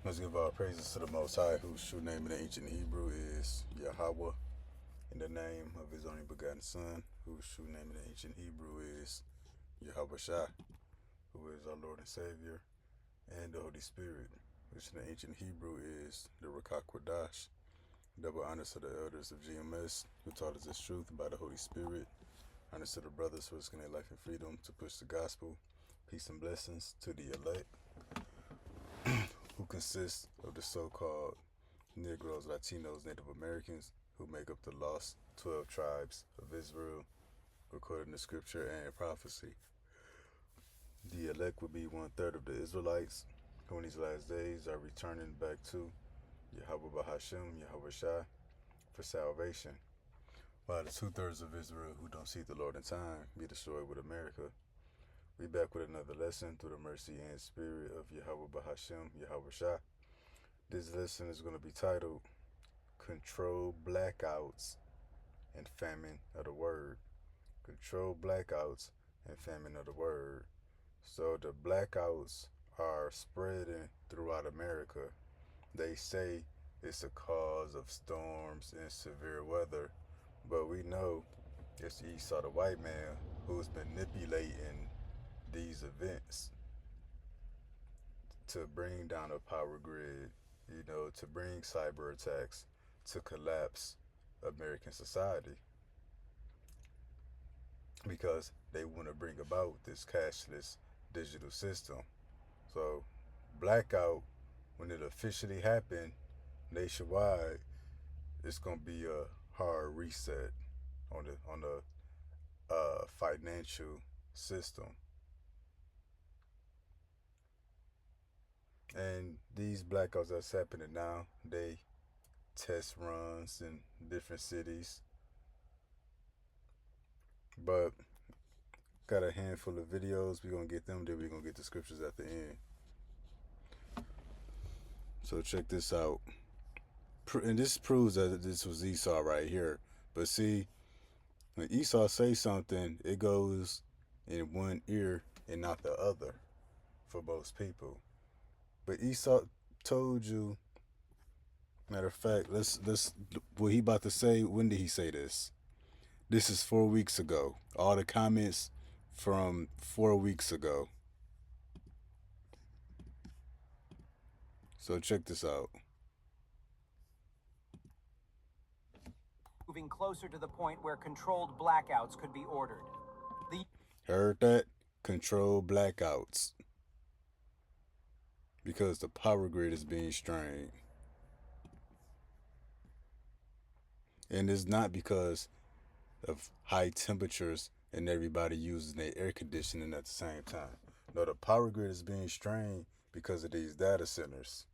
Let's give our praises to the Most High, whose true name in the ancient Hebrew is Yahweh, in the name of his only begotten Son, whose true name in the ancient Hebrew is Yahweh Shai, who is our Lord and Savior, and the Holy Spirit, which in the ancient Hebrew is the Rakak Kwadash. Double honors to the elders of GMS, who taught us this truth by the Holy Spirit. Honors to the brothers who risking their life and freedom to push the gospel. Peace and blessings to the elect, who consists of the so-called Negroes, Latinos, Native Americans, who make up the lost 12 tribes of Israel, recorded in the scripture and prophecy. The elect would be 1/3 of the Israelites, who in these last days are returning back to Yahweh Bahashim, Yahweh Shai, for salvation, while the 2/3 of Israel who don't seek the Lord in time be destroyed with America. We back with another lesson through the mercy and spirit of Yahweh Bahashim, Yahweh Shai. This lesson is going to be titled Control Blackouts and Famine of the Word. Control blackouts and famine of the Word. So the blackouts are spreading throughout America. They say it's a cause of storms and severe weather, but we know it's Esau, the white man, who's manipulating these events to bring down a power grid, to bring cyber attacks, to collapse American society, because they want to bring about this cashless digital system. So blackout, when it officially happened nationwide, it's gonna be a hard reset on the financial system. And these blackouts that's happening now, they test runs in different cities, but got a handful of videos. We're gonna get them, then we're gonna get the scriptures at the end. So check this out. And this proves that this was Esau right here. But see, when Esau says something, it goes in one ear and not the other for most people. But Esau told you, matter of fact, let's what he about to say, when did he say this? This is 4 weeks ago. All the comments from 4 weeks ago. So check this out. Moving closer to the point where controlled blackouts could be ordered. Heard that? Control blackouts. Because the power grid is being strained. And it's not because of high temperatures and everybody using their air conditioning at the same time. No, the power grid is being strained because of these data centers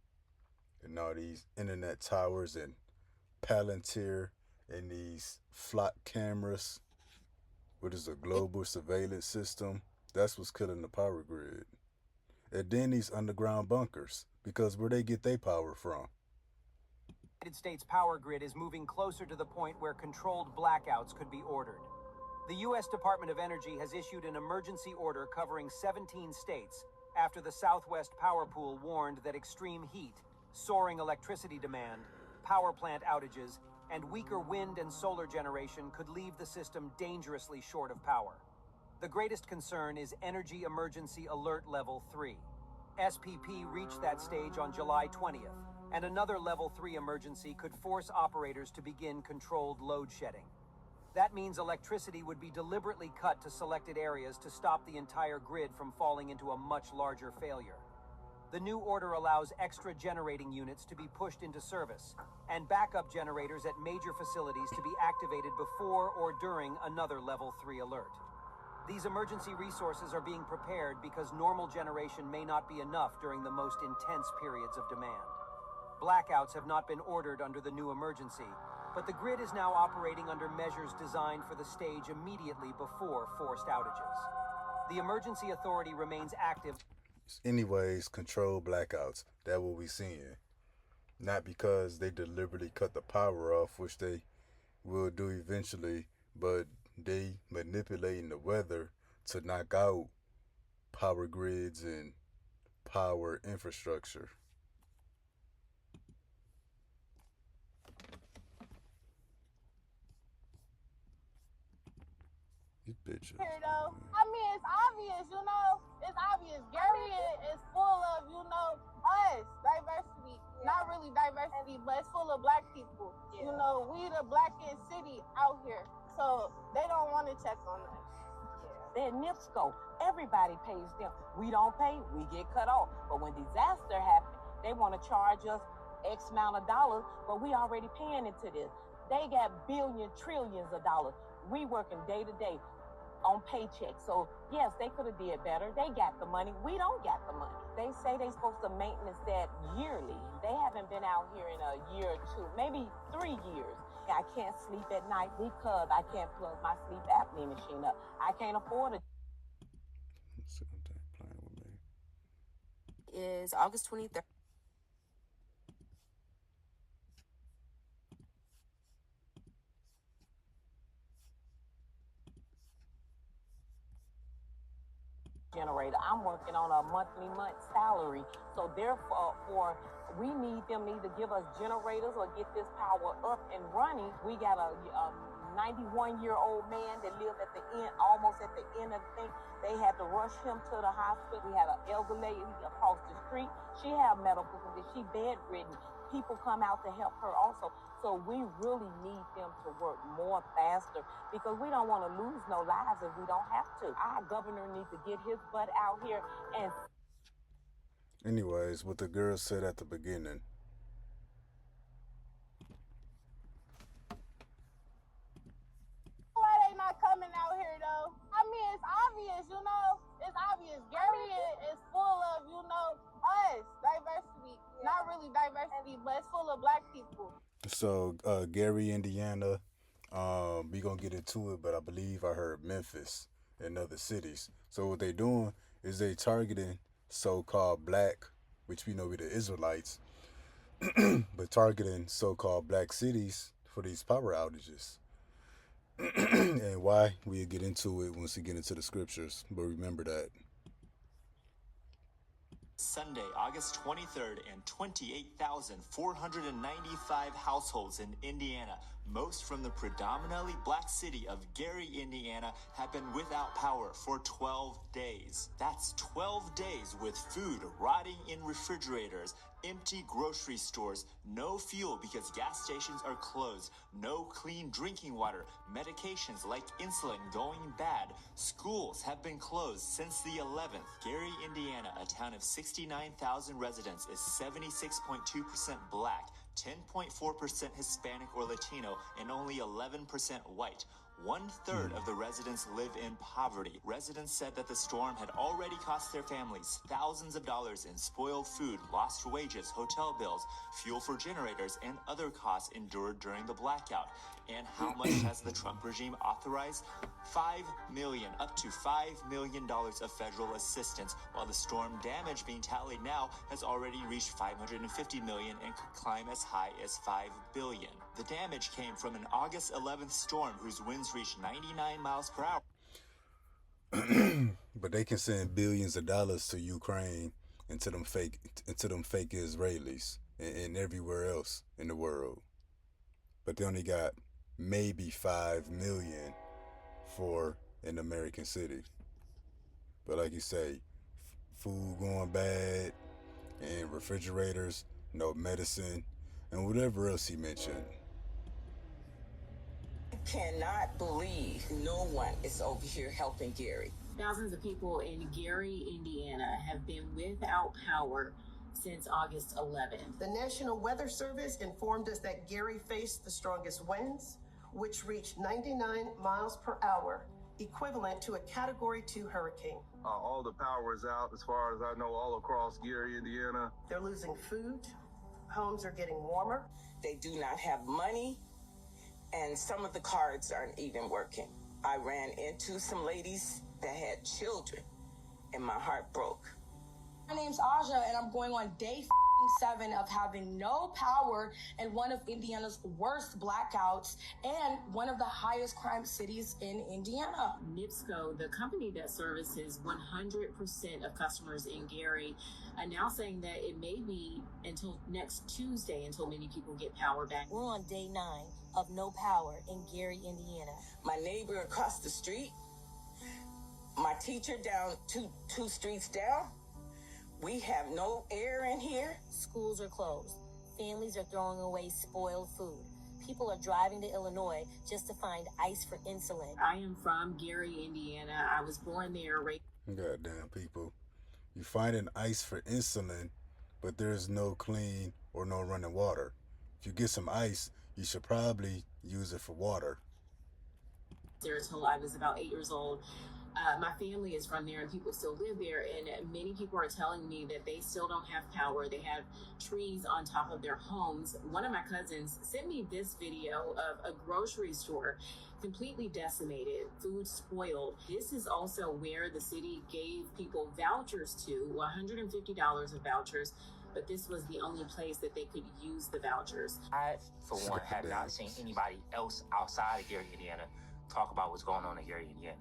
and all these internet towers and Palantir and these flock cameras, which is a global surveillance system. That's what's killing the power grid. And then these underground bunkers, because where they get their power from. The United States power grid is moving closer to the point where controlled blackouts could be ordered. The U.S. Department of Energy has issued an emergency order covering 17 states after the Southwest Power Pool warned that extreme heat, soaring electricity demand, power plant outages, and weaker wind and solar generation could leave the system dangerously short of power. The greatest concern is Energy Emergency Alert Level 3. SPP reached that stage on July 20th, and another Level 3 emergency could force operators to begin controlled load shedding. That means electricity would be deliberately cut to selected areas to stop the entire grid from falling into a much larger failure. The new order allows extra generating units to be pushed into service, and backup generators at major facilities to be activated before or during another Level 3 alert. These emergency resources are being prepared because normal generation may not be enough during the most intense periods of demand. Blackouts have not been ordered under the new emergency, but the grid is now operating under measures designed for the stage immediately before forced outages. The emergency authority remains active. Anyways, control blackouts. That's what we seeing. Not because they deliberately cut the power off, which they will do eventually, but they manipulating the weather to knock out power grids and power infrastructure. These bitches. Here though, I mean, it's obvious, you know. It's obvious. Gary is full of, you know, us, diversity. Not really diversity, but it's full of black people. You know, we the blackest city out here, so they don't want to check on us. They're NIPSCO. Everybody pays them. We don't pay, we get cut off. But when disaster happens, they want to charge us X amount of dollars, but we already paying into this. They got billions, trillions of dollars. We working day to day on paychecks. So yes, they could have did better. They got the money. We don't got the money. They say they supposed to maintenance that yearly. They haven't been out here in a year or two, maybe 3 years. I can't sleep at night because I can't plug my sleep apnea machine up. I can't afford it. Let's see what they're playing with me. Is August 23rd. Generator. I'm working on a month salary. So therefore, we need them to either give us generators or get this power up and running. We got a 91-year-old man that lived at the end, almost at the end of the thing. They had to rush him to the hospital. We had an elder lady across the street. She had medical condition. She bedridden. People come out to help her also. So we really need them to work more faster because we don't want to lose no lives if we don't have to. Our governor needs to get his butt out here and... Anyways, what the girl said at the beginning. Why they not coming out here though? I mean, it's obvious, you know. It's obvious. Gary is full of, you know, us, diversity. Not really diversity, but it's full of black people. So, Gary, Indiana, we gonna get into it, but I believe I heard Memphis and other cities. So what they doing is they targeting so-called black, which we know we the Israelites, but targeting so-called black cities for these power outages. And why, we'll get into it once we get into the scriptures, but remember that. Sunday, August 23rd, and 28,495 households in Indiana, most from the predominantly black city of Gary, Indiana, have been without power for 12 days. That's 12 days with food rotting in refrigerators, empty grocery stores, no fuel because gas stations are closed, no clean drinking water, medications like insulin going bad. Schools have been closed since the 11th. Gary, Indiana, a town of 69,000 residents, is 76.2% black, 10.4% Hispanic or Latino, and only 11% white. 1/3 of the residents live in poverty. Residents said that the storm had already cost their families thousands of dollars in spoiled food, lost wages, hotel bills, fuel for generators, and other costs endured during the blackout. And how much has the Trump regime authorized? $5 million, up to $5 million of federal assistance, while the storm damage being tallied now has already reached $550 million and could climb as high as $5 billion. The damage came from an August 11th storm whose winds reached 99 miles per hour. But they can send billions of dollars to Ukraine and to them fake Israelis and everywhere else in the world. But they only got maybe 5 million for an American city. But like you say, food going bad and refrigerators, no medicine, and whatever else he mentioned. I cannot believe no one is over here helping Gary. Thousands of people in Gary, Indiana have been without power since August 11th. The National Weather Service informed us that Gary faced the strongest winds, which reached 99 miles per hour, equivalent to a Category 2 hurricane. All the power is out, as far as I know, all across Gary, Indiana. They're losing food. Homes are getting warmer. They do not have money, and some of the cards aren't even working. I ran into some ladies that had children, and my heart broke. My name's Aja, and I'm going on day 7 of having no power in one of Indiana's worst blackouts and one of the highest crime cities in Indiana. NIPSCO, the company that services 100% of customers in Gary, are now saying that it may be until next Tuesday until many people get power back. We're on day 9 of no power in Gary, Indiana. My neighbor across the street My teacher down two streets down. We have no air in here. Schools are closed. Families are throwing away spoiled food. People are driving to Illinois just to find ice for insulin. I am from Gary, Indiana. I was born there. Goddamn people. You finding ice for insulin, but there's no clean or no running water. If you get some ice, you should probably use it for water. There until I was about 8 years old. My family is from there and people still live there, and many people are telling me that they still don't have power. They have trees on top of their homes. One of my cousins sent me this video of a grocery store completely decimated, food spoiled. This is also where the city gave people vouchers to, $150 of vouchers, but this was the only place that they could use the vouchers. I, for one, have not seen anybody else outside of Gary, Indiana talk about what's going on in Gary, Indiana.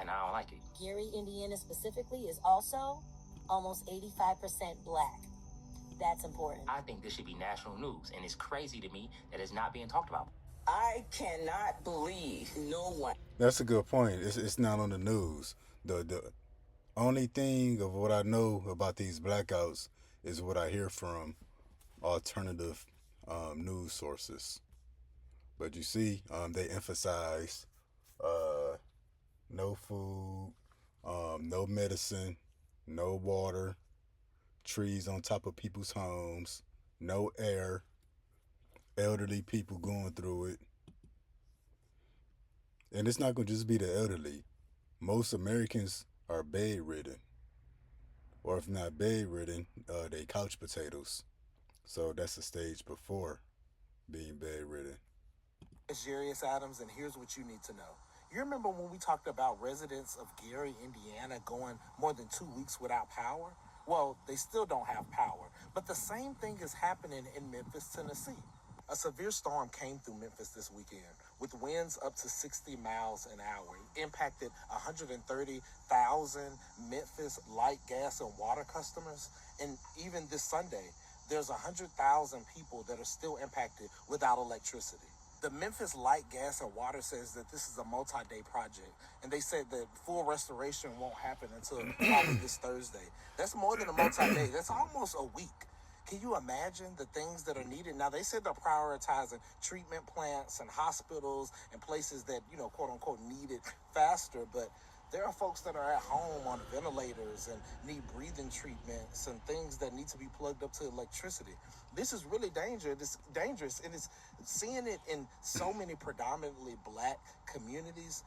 And I don't like it. Gary, Indiana specifically is also almost 85% black. That's important. I think this should be national news, and it's crazy to me that it's not being talked about. I cannot believe no one. That's a good point. It's not on the news. The only thing of what I know about these blackouts is what I hear from alternative news sources. But you see, they emphasize no food, no medicine, no water, trees on top of people's homes, no air, elderly people going through it. And it's not going to just be the elderly. Most Americans are bedridden. Or if not bedridden, they couch potatoes. So that's the stage before being bedridden. It's Jarius Adams, and here's what you need to know. You remember when we talked about residents of Gary, Indiana going more than 2 weeks without power? Well, they still don't have power. But the same thing is happening in Memphis, Tennessee. A severe storm came through Memphis this weekend with winds up to 60 miles an hour. It impacted 130,000 Memphis light, gas, and water customers. And even this Sunday, there's 100,000 people that are still impacted without electricity. The Memphis Light, Gas, and Water says that this is a multi-day project, and they said that full restoration won't happen until probably this Thursday. That's more than a multi-day. That's almost a week. Can you imagine the things that are needed? Now, they said they're prioritizing treatment plants and hospitals and places that, quote unquote, need it faster, but there are folks that are at home on ventilators and need breathing treatments and things that need to be plugged up to electricity. This is really dangerous, and it's seeing it in so many predominantly black communities.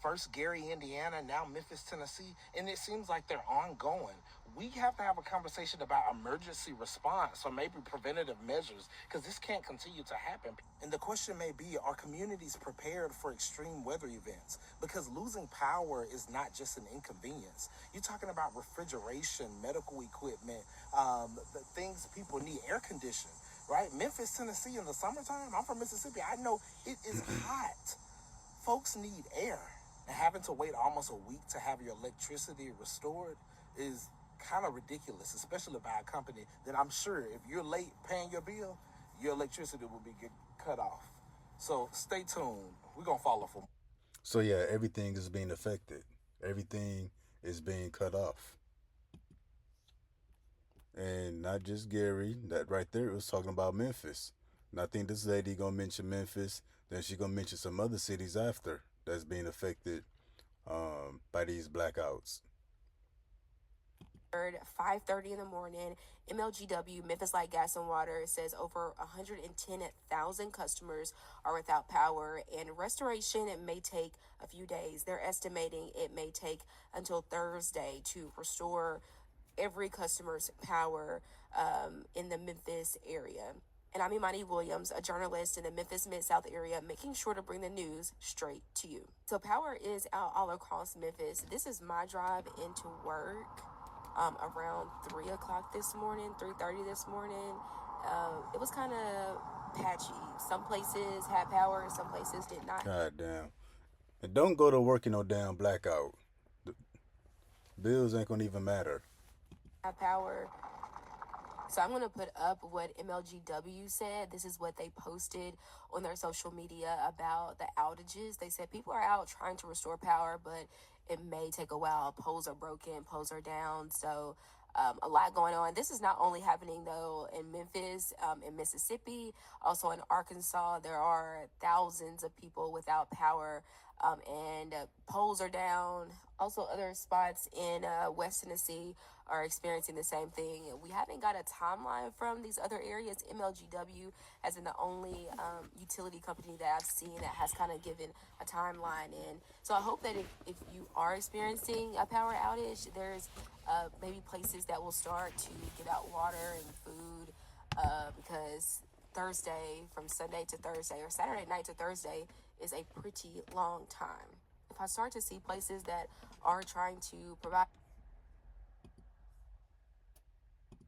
First Gary, Indiana, now Memphis, Tennessee, and it seems like they're ongoing. We have to have a conversation about emergency response or maybe preventative measures, because this can't continue to happen. And the question may be, are communities prepared for extreme weather events? Because losing power is not just an inconvenience. You're talking about refrigeration, medical equipment, the things people need, air conditioning, right? Memphis, Tennessee in the summertime, I'm from Mississippi, I know it is hot. Folks need air. And having to wait almost a week to have your electricity restored is kind of ridiculous, especially by a company that I'm sure if you're late paying your bill, your electricity will be cut off. So stay tuned. We're going to follow for more. So yeah, everything is being affected. Everything is being cut off. And not just Gary, that right there was talking about Memphis. And I think this lady going to mention Memphis, then she's going to mention some other cities after that's being affected by these blackouts. 5:30 in the morning, MLGW, Memphis Light, Gas, and Water, says over 110,000 customers are without power, and restoration, it may take a few days. They're estimating it may take until Thursday to restore every customer's power in the Memphis area. And I'm Imani Williams, a journalist in the Memphis Mid-South area, making sure to bring the news straight to you. So power is out all across Memphis. This is my drive into work around 3 o'clock this morning, 3:30 this morning. It was kind of patchy. Some places had power, some places did not. God damn. And don't go to work in no damn blackout. The bills ain't gonna even matter. Have power. So I'm going to put up what MLGW said. This is what they posted on their social media about the outages. They said people are out trying to restore power, but it may take a while. Poles are broken, poles are down. So a lot going on. This is not only happening though in Memphis, in Mississippi, also in Arkansas. There are thousands of people without power, and poles are down. Also, other spots in West Tennessee are experiencing the same thing. We haven't got a timeline from these other areas. MLGW has been the only utility company that I've seen that has kind of given a timeline. And so I hope that if you are experiencing a power outage, there's maybe places that will start to give out water and food, because Thursday, from Sunday to Thursday, or Saturday night to Thursday, is a pretty long time. If I start to see places that are trying to provide.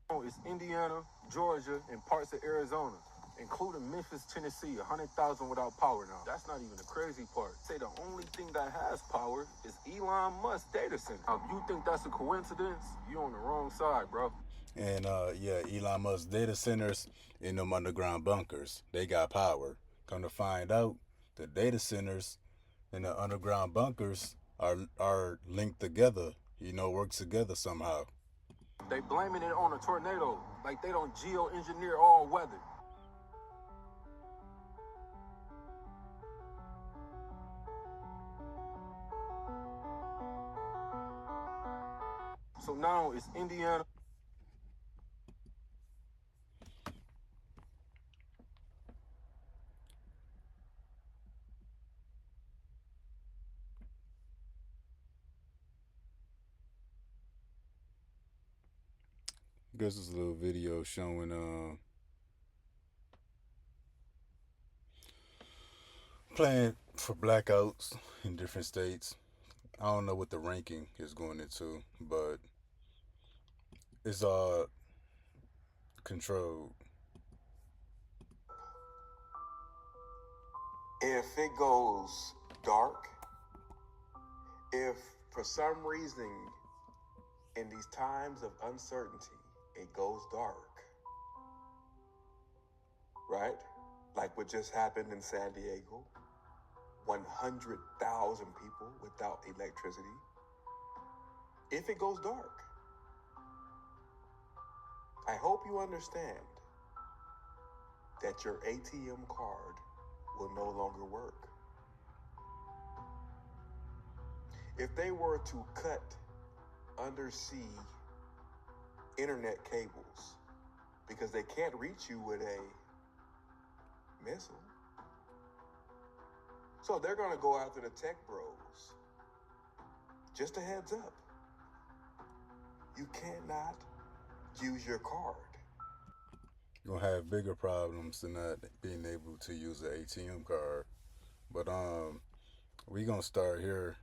It's Indiana, Georgia, and parts of Arizona, including Memphis, Tennessee, 100,000 without power now. That's not even the crazy part. Say the only thing that has power is Elon Musk data center. Now, if you think that's a coincidence, you're on the wrong side, bro. And yeah, Elon Musk data centers in them underground bunkers, they got power. Come to find out, the data centers in the underground bunkers are linked together, work together somehow. They blaming it on a tornado, like they don't geoengineer all weather. So now it's Indiana. I guess it's a little video showing playing for blackouts in different states. I don't know what the ranking is going into, but it's all controlled. If it goes dark, if for some reason in these times of uncertainty it goes dark, right? Like what just happened in San Diego, 100,000 people without electricity. If it goes dark, I hope you understand that your ATM card will no longer work. If they were to cut undersea internet cables because they can't reach you with a missile, so they're going to go after the tech bros. Just a heads up, you cannot use your card. You're gonna have bigger problems than not being able to use the ATM card. But we gonna start here.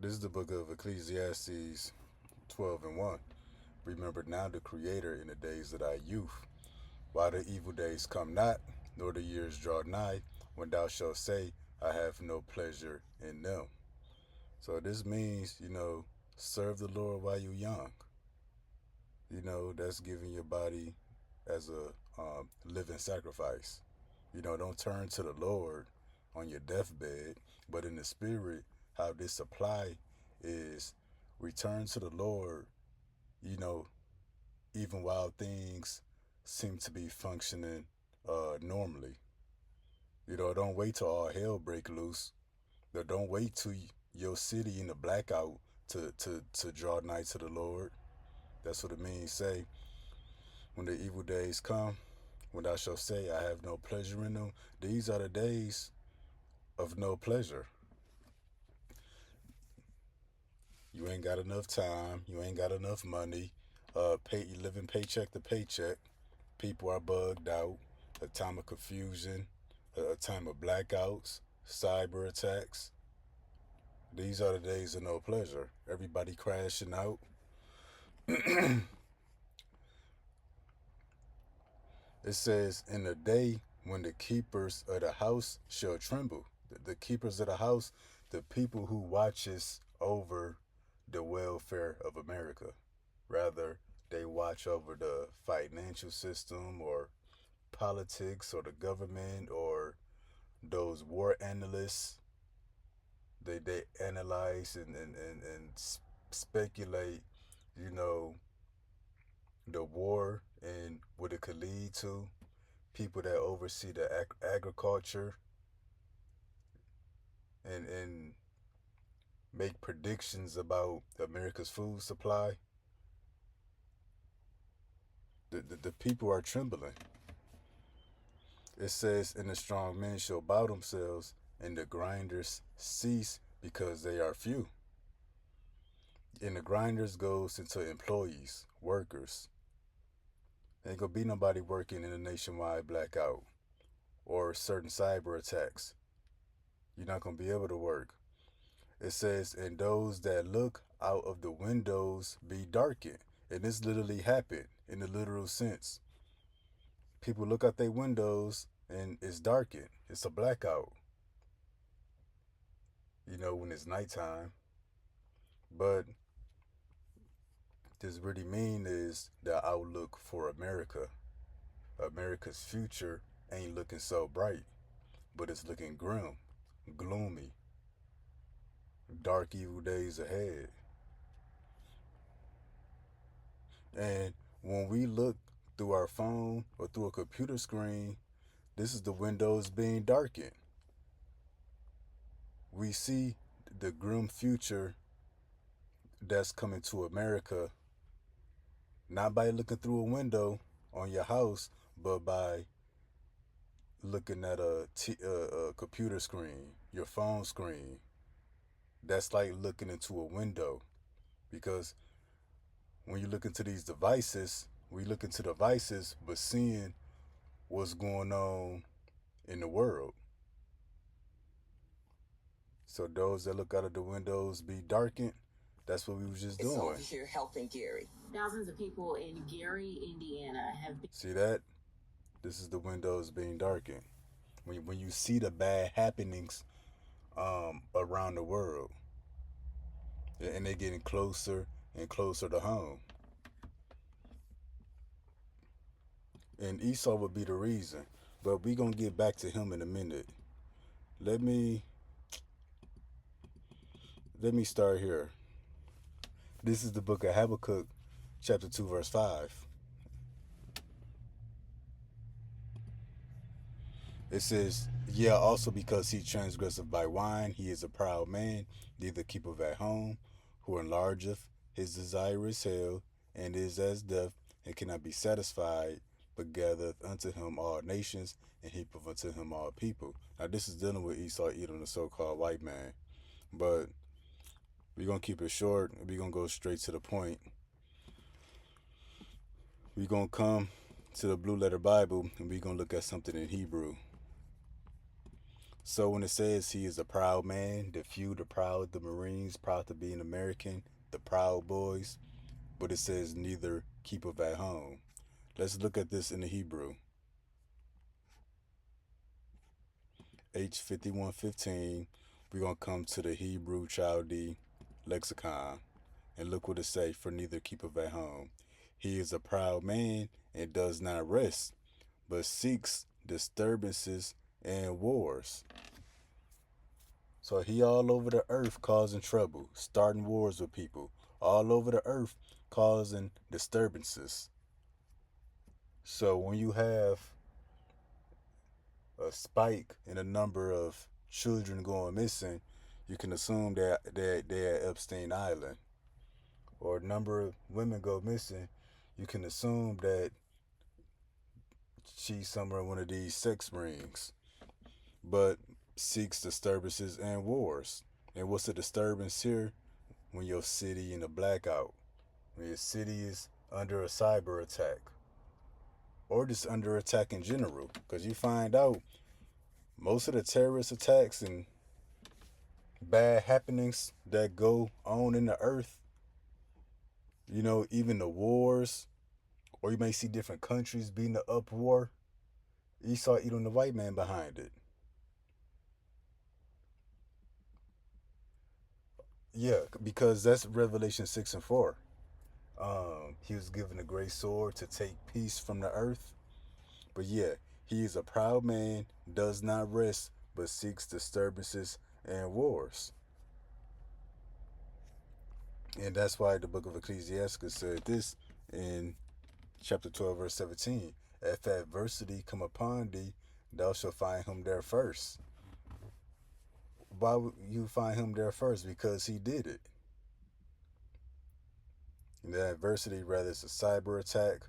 This is the book of Ecclesiastes 12:1. Remember now the Creator in the days of thy youth, while the evil days come not, nor the years draw nigh, when thou shalt say, I have no pleasure in them. So this means, serve the Lord while you're young. That's giving your body as a living sacrifice. Don't turn to the Lord on your deathbed, but in the spirit, how this apply is return to the Lord, even while things seem to be functioning normally. Don't wait till all hell break loose. Don't wait till your city in the blackout to draw nigh to the Lord. That's what it means. Say, when the evil days come, when thou shalt say, I have no pleasure in them. These are the days of no pleasure. You ain't got enough time. You ain't got enough money. You living paycheck to paycheck. People are bugged out. A time of confusion. A time of blackouts. Cyber attacks. These are the days of no pleasure. Everybody crashing out. It says, in the day when the keepers of the house shall tremble. The keepers of the house, the people who watches over the welfare of America. Rather, they watch over the financial system or politics or the government or those war analysts, they analyze and speculate, you know, the war and what it could lead to. People that oversee the agriculture and make predictions about America's food supply. The people are trembling. It says, and the strong men shall bow themselves, and the grinders cease because they are few. And the grinders goes into employees, workers. Ain't gonna be nobody working in a nationwide blackout or certain cyber attacks. You're not gonna be able to work. It says, and those that look out of the windows be darkened. And this literally happened in the literal sense. People look out their windows and it's darkened. It's a blackout. You know, when it's nighttime. But this really mean is the outlook for America. America's future ain't looking so bright, but it's looking grim, gloomy, dark, evil days ahead. And when we look through our phone or through a computer screen, this is the windows being darkened. We see the grim future that's coming to America, not by looking through a window on your house, but by looking at a computer screen, your phone screen. That's like looking into a window, because when you look into these devices, we look into devices, but seeing what's going on in the world. So those that look out of the windows be darkened. That's what we was just It's doing. over here helping Gary. Thousands of people in Gary, Indiana have been. See that? This is the windows being darkened. When you see the bad happenings around the world, and they're getting closer and closer to home. And Esau would be the reason. But we going to get back to him in a minute. Let me start here. This is the book of Habakkuk, chapter 2, verse 5. It says, yeah, also because he transgresseth by wine, he is a proud man, neither keepeth at home, who enlargeth, his desire is hell, and is as death, and cannot be satisfied, but gathereth unto him all nations, and heapeth unto him all people. Now this is dealing with Esau, Edom, the so-called white man. But we're going to keep it short, and we're going to go straight to the point. We're going to come to the Blue Letter Bible, and we're going to look at something in Hebrew. So when it says he is a proud man, the few, the proud, the Marines, proud to be an American, the Proud Boys, but it says neither keepeth at home. Let's look at this in the Hebrew. H5115, we're going to come to the Hebrew Chaldee lexicon, and look what it say, for neither keepeth at home. He is a proud man and does not rest, but seeks disturbances and wars. So he all over the earth causing trouble, starting wars with people. All over the earth causing disturbances. So when you have a spike in the number of children going missing, you can assume that they're at Epstein Island. Or a number of women go missing, you can assume that she's somewhere in one of these sex rings. But seeks disturbances and wars. And what's a disturbance here? When your city in a blackout. When your city is under a cyber attack. Or just under attack in general. Because you find out most of the terrorist attacks and bad happenings that go on in the earth, you know, even the wars, or you may see different countries being the uproar, Esau Edom the white man behind it. Yeah, because that's Revelation 6 and 4. He was given a great sword to take peace from the earth. But yeah, he is a proud man, does not rest, but seeks disturbances and wars. And that's why the book of Ecclesiastes said this in chapter 12, verse 17. If adversity come upon thee, thou shalt find him there first. Why would you find him there first? Because he did it. And the adversity, whether it's a cyber attack,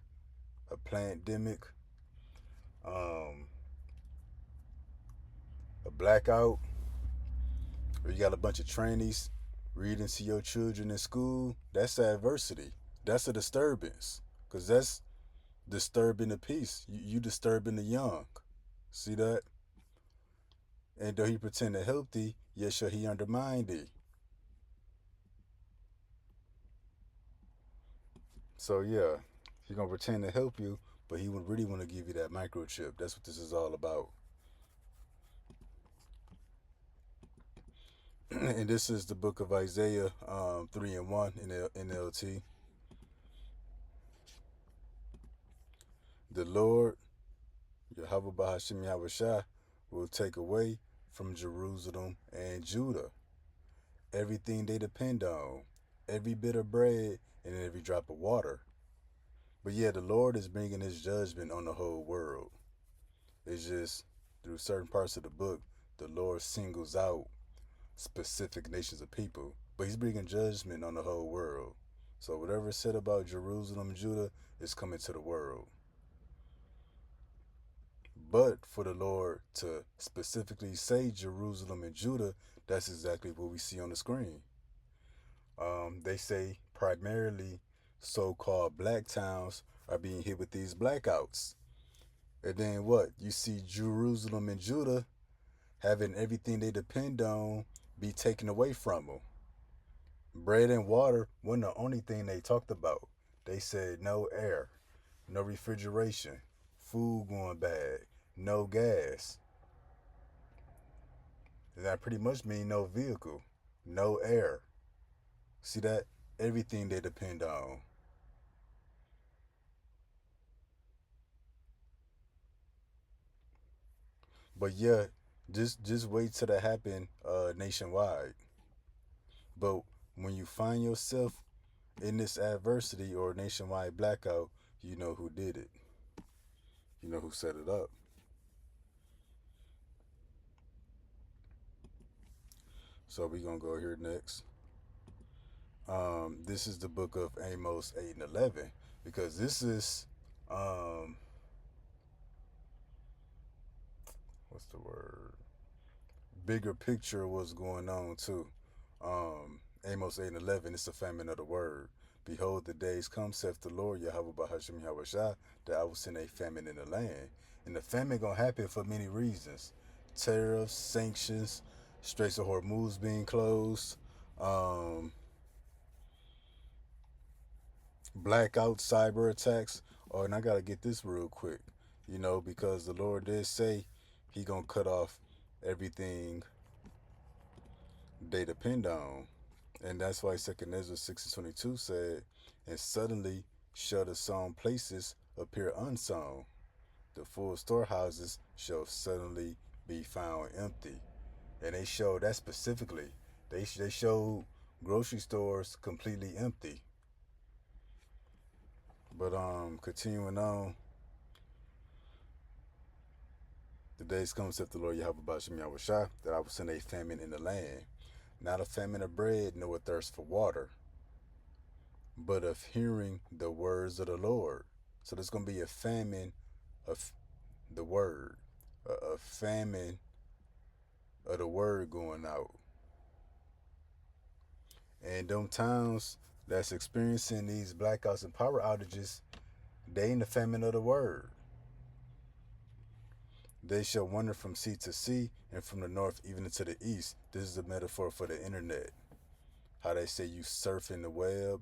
a pandemic, a blackout, or you got a bunch of trainees reading to your children in school, that's adversity. That's a disturbance. Because that's disturbing the peace. You disturbing the young. See that? And though he pretend to help thee, yet shall he undermine thee. So yeah, he gonna pretend to help you, but he would really want to give you that microchip. That's what this is all about. And this is the book of Isaiah 3:1 in the NLT. The Lord, Yahweh Bahashim Yahushua, will take away from Jerusalem and Judah everything they depend on, every bit of bread and every drop of water. But yeah, the Lord is bringing his judgment on the whole world. It's just through certain parts of the book, the Lord singles out specific nations of people. But he's bringing judgment on the whole world. So whatever is said about Jerusalem and Judah is coming to the world. But for the Lord to specifically say Jerusalem and Judah, that's exactly what we see on the screen. They say primarily so-called black towns are being hit with these blackouts. And then what? You see Jerusalem and Judah having everything they depend on be taken away from them. Bread and water wasn't the only thing they talked about. They said no air, no refrigeration, food going bad, no gas. And that pretty much means no vehicle, no air. See that? Everything they depend on. But yeah, just wait till that happen nationwide. But when you find yourself in this adversity or nationwide blackout, you know who did it. You know who set it up. So we're gonna go here next. This is the book of Amos 8 and 11 because this is what's the word? Bigger picture of what's going on too. Amos 8 and 11, it's the famine of the word. Behold, the days come, saith the Lord, Yahweh Bahashim Yahushua, that I will send a famine in the land. And the famine gonna happen for many reasons. Tariffs, sanctions, Straits of Hormuz being closed, blackouts, cyber attacks. Oh, and I gotta get this real quick, because the Lord did say he gonna cut off everything they depend on. And that's why 2nd Ezra 6:22 said, and suddenly shall the sown places appear unsown. The full storehouses shall suddenly be found empty. And they showed that specifically. They showed grocery stores completely empty. But continuing on, the days come, saith the Lord Yahweh Bashim Yahushua, that I will send a famine in the land. Not a famine of bread, nor a thirst for water, but of hearing the words of the Lord. So there's going to be a famine of the word, a famine of the word going out. And them towns that's experiencing these blackouts and power outages, they in the famine of the word. They shall wander from sea to sea and from the north even into the east. This is a metaphor for the internet. How they say you surfing the web.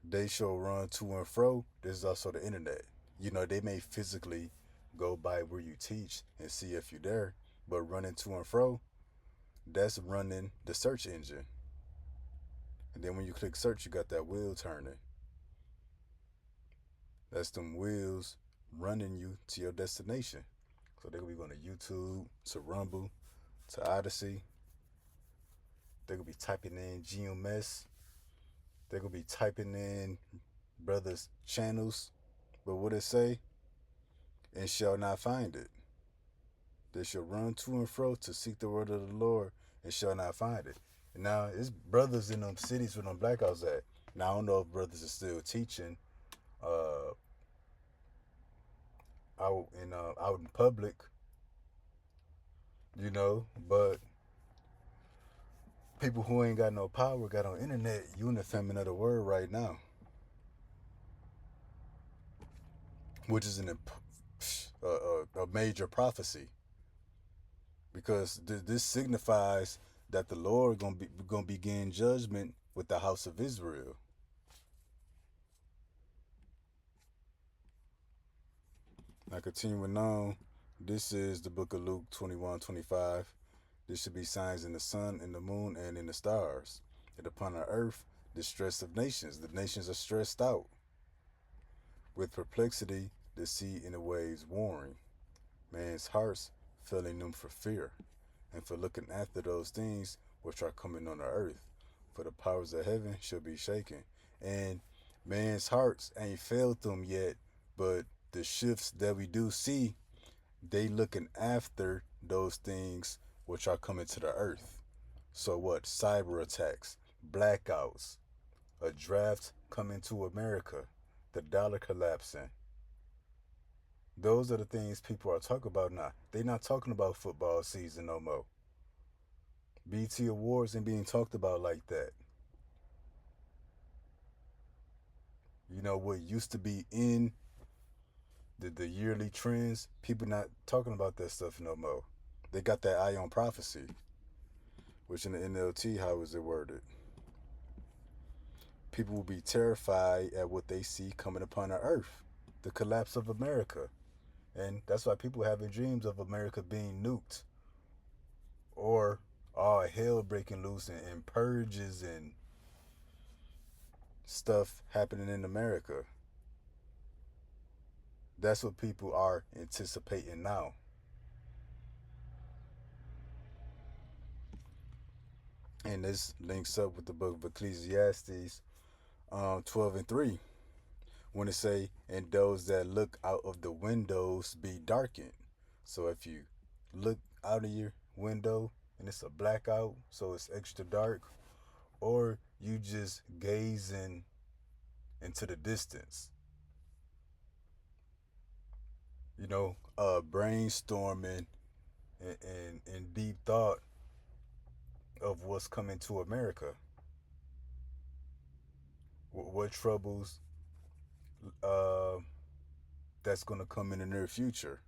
They shall run to and fro. This is also the internet. They may physically go by where you teach and see if you're there, but running to and fro, that's running the search engine. And then when you click search, you got that wheel turning. That's them wheels running you to your destination. So they're going to be going to YouTube, to Rumble, to Odyssey. They're going to be typing in GMS. They're going to be typing in brothers' channels. But what it say? And shall not find it. They shall run to and fro to seek the word of the Lord and shall not find it. And now, it's brothers in them cities where them blackouts at. Now, I don't know if brothers are still teaching out in public, but people who ain't got no power got on internet, you in the famine of the word right now, which is a major prophecy, because this signifies that the Lord gonna begin judgment with the house of Israel. Now, continuing on, this is the book of Luke 21:25. There should be signs in the sun, in the moon, and in the stars. And upon the earth, distress of nations. The nations are stressed out. With perplexity, the sea and the waves warring. Man's hearts filling them for fear, and for looking after those things which are coming on the earth. For the powers of heaven shall be shaken. And man's hearts ain't failed them yet, but the shifts that we do see, they looking after those things which are coming to the earth. So what? Cyber attacks, blackouts, a draft coming to America, the dollar collapsing. Those are the things people are talking about now. They're not talking about football season no more. BT Awards ain't being talked about like that. What used to be in the yearly trends, people not talking about that stuff no more. They got that eye on prophecy, which in the NLT, how is it worded? People will be terrified at what they see coming upon the earth, the collapse of America. And that's why people having dreams of America being nuked, or all hell breaking loose and purges and stuff happening in America. That's what people are anticipating now. And this links up with the book of Ecclesiastes 12:3, when it say, and those that look out of the windows be darkened. So if you look out of your window and it's a blackout, so it's extra dark, or you just gazing into the distance, brainstorming and deep thought of what's coming to America, what troubles uh, that's going to come in the near future,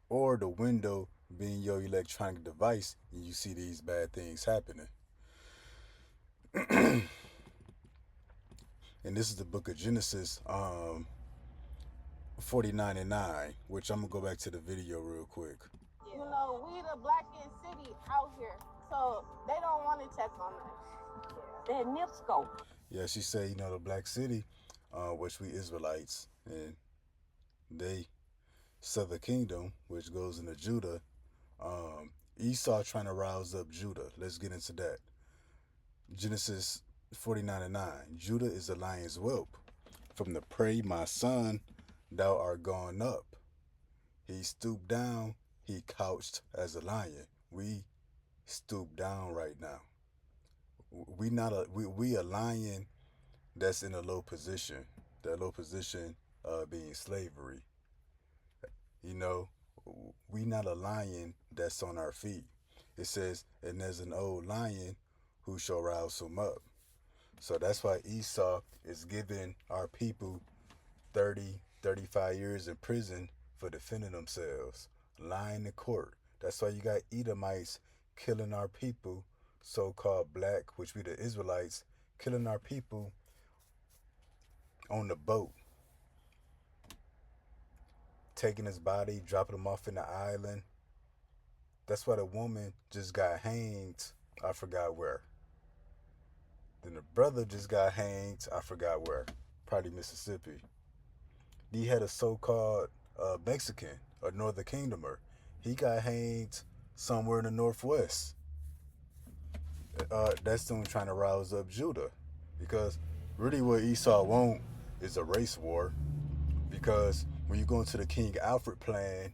or the window being your electronic device and you see these bad things happening. And this is the book of Genesis 49:9, which I'm going to go back to the video real quick. We the blackest city out here, so they don't want to check on us. That NIPSCO. Yeah, she said, the black city, which we Israelites, and they southern kingdom, which goes into Judah. Esau trying to rouse up Judah. Let's get into that. Genesis 49:9. Judah is a lion's whelp. From the prey, my son, thou art gone up. He stooped down, he couched as a lion. We stoop down right now. We a lion that's in a low position. That low position being slavery. We not a lion that's on our feet. It says, and there's an old lion who shall rouse him up. So that's why Esau is giving our people 30, 35 years in prison for defending themselves, lying in court. That's why you got Edomites killing our people, so-called black, which we the Israelites, killing our people on the boat, taking his body, dropping him off in the island. That's why the woman just got hanged, I forgot where. Then the brother just got hanged, I forgot where. Probably Mississippi. He had a so-called Mexican, a Northern Kingdomer. He got hanged somewhere in the Northwest. That's them trying to rouse up Judah. Because really what Esau won't is a race war. Because when you go into the King Alfred plan,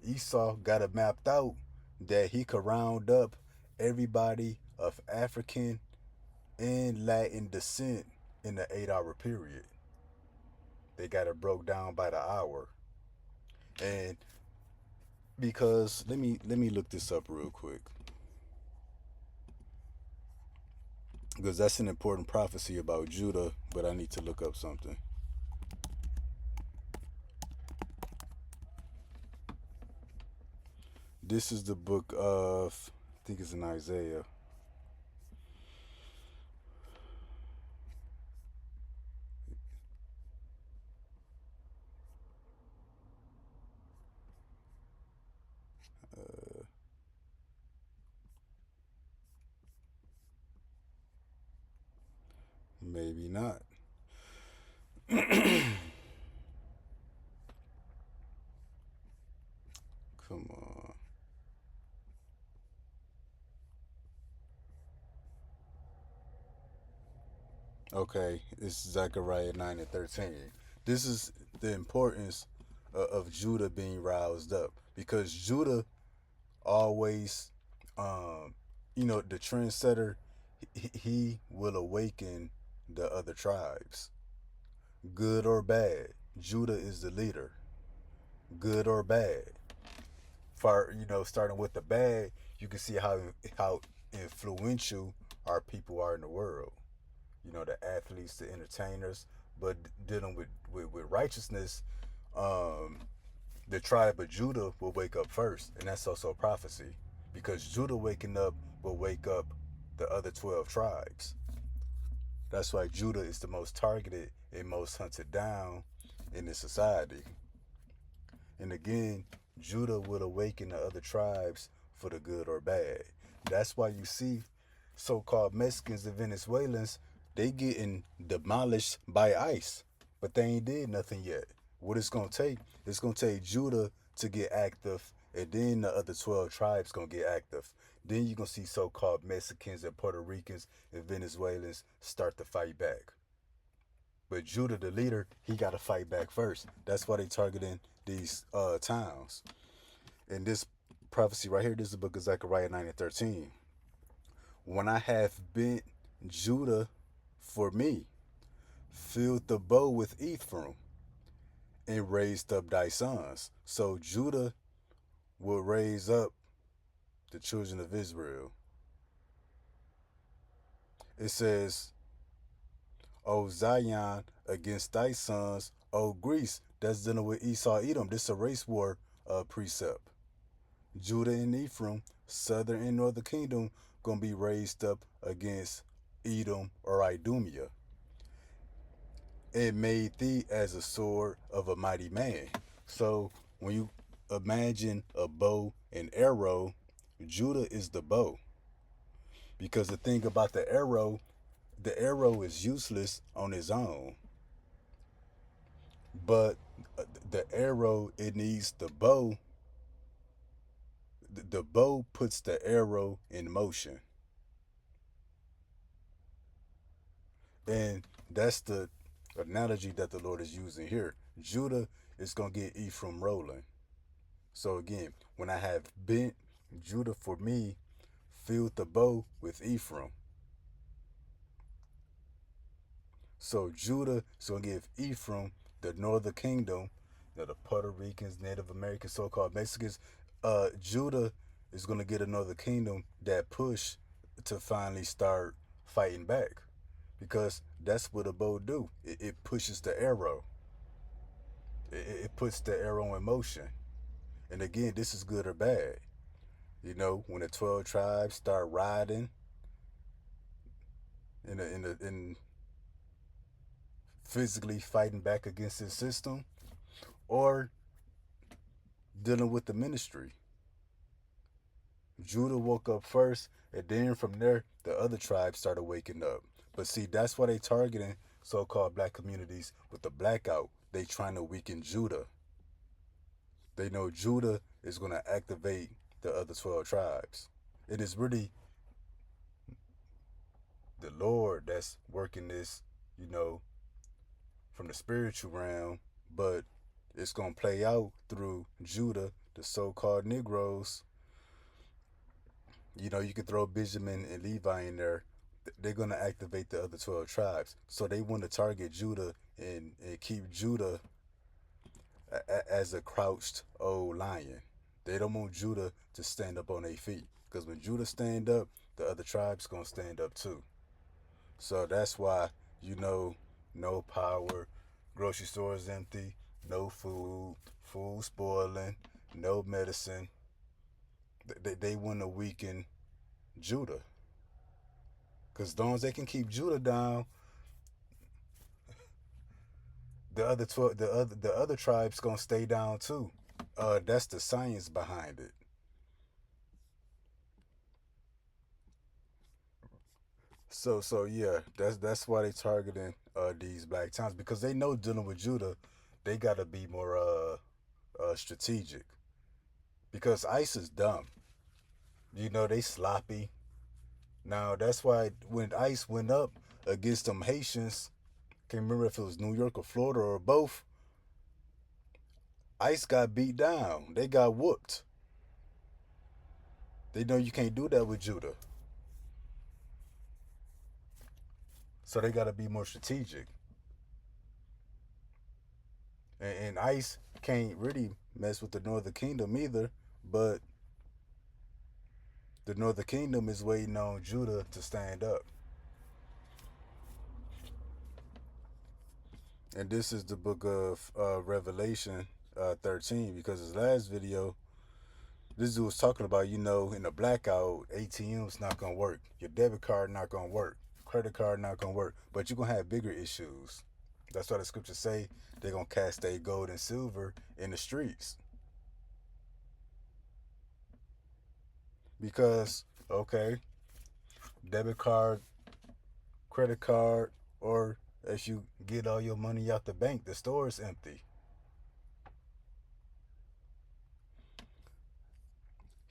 Esau got it mapped out that he could round up everybody of African and Latin descent in the 8 hour period. They got it broke down by the hour. And because let me look this up real quick. Because that's an important prophecy about Judah, but I need to look up something. This is the book of, I think it's in Isaiah. Maybe not. Come on. Okay, it's Zechariah 9 and 13. This is the importance of Judah being roused up because Judah always, the trendsetter, he will awaken the other tribes, good or bad. Judah is the leader, good or bad. For starting with the bad, you can see how influential our people are in the world. The athletes, the entertainers, but dealing with righteousness, the tribe of Judah will wake up first, and that's also a prophecy because Judah waking up will wake up the other 12 tribes. That's why Judah is the most targeted and most hunted down in this society. And again, Judah will awaken the other tribes for the good or bad. That's why you see so-called Mexicans and Venezuelans, they getting demolished by ICE, but they ain't did nothing yet. What it's gonna take Judah to get active, and then the other 12 tribes gonna get active. Then you're gonna see so-called Mexicans and Puerto Ricans and Venezuelans start to fight back. But Judah, the leader, he got to fight back first. That's why they targeting these towns. And this prophecy right here, this is the book of Zechariah 9 and 13. When I have bent Judah for me, filled the bow with Ephraim, and raised up thy sons. So Judah will raise up the children of Israel. It says, O Zion, against thy sons, O Greece. That's dealing with Esau, Edom. This is a race war precept. Judah and Ephraim, southern and northern kingdom, gonna be raised up against Edom or Idumea. It made thee as a sword of a mighty man. So when you imagine a bow and arrow, Judah is the bow. Because the thing about the arrow is useless on its own. But the arrow, it needs the bow. The bow puts the arrow in motion. And that's the analogy that the Lord is using here. Judah is going to get Ephraim rolling. So again, when I have bent Judah for me, filled the bow with Ephraim. So Judah is going to give Ephraim the northern kingdom, the Puerto Ricans, Native Americans, so-called Mexicans. Judah is going to get another kingdom that push to finally start fighting back. Because that's what a bow do. It pushes the arrow. It puts the arrow in motion. And again, this is good or bad. When the 12 tribes start riding in physically fighting back against this system, or dealing with the ministry. Judah woke up first, and then from there, the other tribes started waking up. But see, that's why they targeting so-called black communities with the blackout. They trying to weaken Judah. They know Judah is going to activate the other 12 tribes. It is really the Lord that's working this, you know, from the spiritual realm, but it's going to play out through Judah, the so-called Negroes. You know, you can throw Benjamin and Levi in there. They're going to activate the other 12 tribes. So they want to target Judah and keep Judah as a crouched old lion. They don't want Judah to stand up on their feet. Because when Judah stand up, the other tribes going to stand up too. So that's why, you know, no power, grocery stores empty, no food, food spoiling, no medicine. They want to weaken Judah. Because as long as they can keep Judah down, the other tribes gonna stay down too. That's the science behind it. So yeah, that's why they targeting these black towns, because they know dealing with Judah, they gotta be more strategic. Because ICE is dumb. You know, they sloppy. Now that's why when ICE went up against them Haitians, can't remember if it was New York or Florida or both, ICE got beat down. They got whooped. They know you can't do that with Judah. So they gotta be more strategic. And ICE can't really mess with the Northern Kingdom either, but the Northern Kingdom is waiting on Judah to stand up. And this is the book of Revelation 13, because his last video, this dude was talking about, you know, in a blackout, ATM's not going to work. Your debit card not going to work. Credit card not going to work. But you're going to have bigger issues. That's why the scriptures say they're going to cast their gold and silver in the streets. Because, okay, debit card, credit card, or if you get all your money out the bank, the store is empty.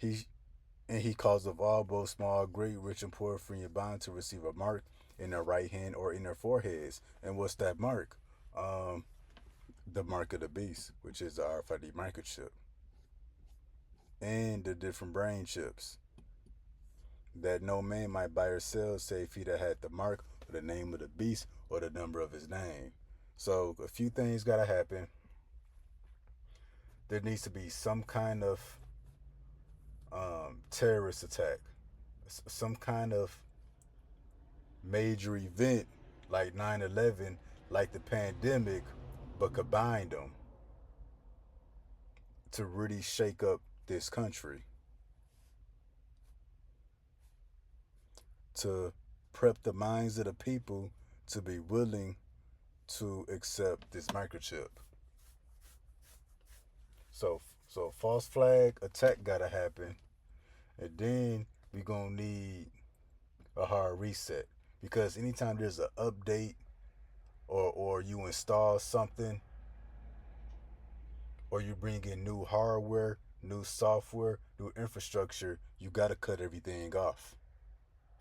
He calls of all, both small, great, rich, and poor, free and bond, to receive a mark in their right hand or in their foreheads. And what's that mark? The mark of the beast, which is the RFID microchip, and the different brain chips, that no man might buy or sell save he that had the mark or the name of the beast or the number of his name. So a few things gotta happen. There needs to be some kind of terrorist attack, some kind of major event like 9/11, like the pandemic, but combine them to really shake up this country, to prep the minds of the people to be willing to accept this microchip. So false flag attack gotta happen, and then we gonna need a hard reset, because anytime there's an update or you install something, or you bring in new hardware, new software, new infrastructure, you gotta cut everything off.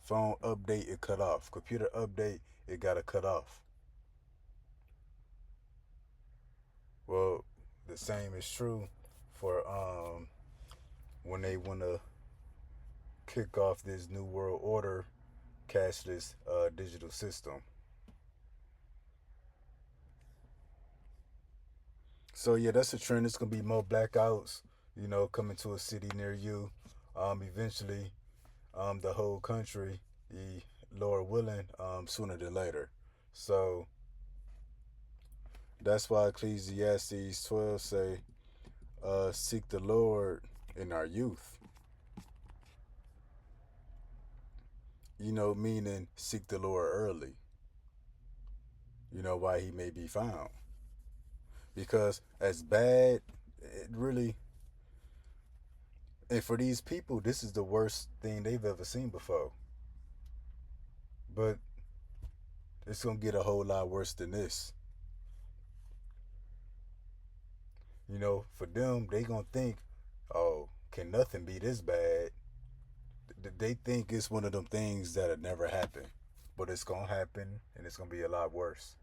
Phone update, it cut off. Computer update, it gotta cut off. Well, the same is true for when they wanna kick off this new world order cashless digital system. So yeah, that's a trend. It's gonna be more blackouts, you know, coming to a city near you. Eventually, the whole country, the Lord willing, sooner than later. So that's why Ecclesiastes 12 say, seek the Lord in our youth. You know, meaning seek the Lord early. You know, why he may be found. Because as bad, it really, and for these people, this is the worst thing they've ever seen before. But it's going to get a whole lot worse than this. You know, for them, they gonna think, oh, can nothing be this bad? They think it's one of them things that'll never happen. But it's gonna happen, and it's gonna be a lot worse.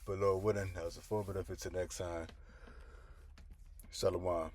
But Lord willing, that was a full bit of it till next time. Shalom.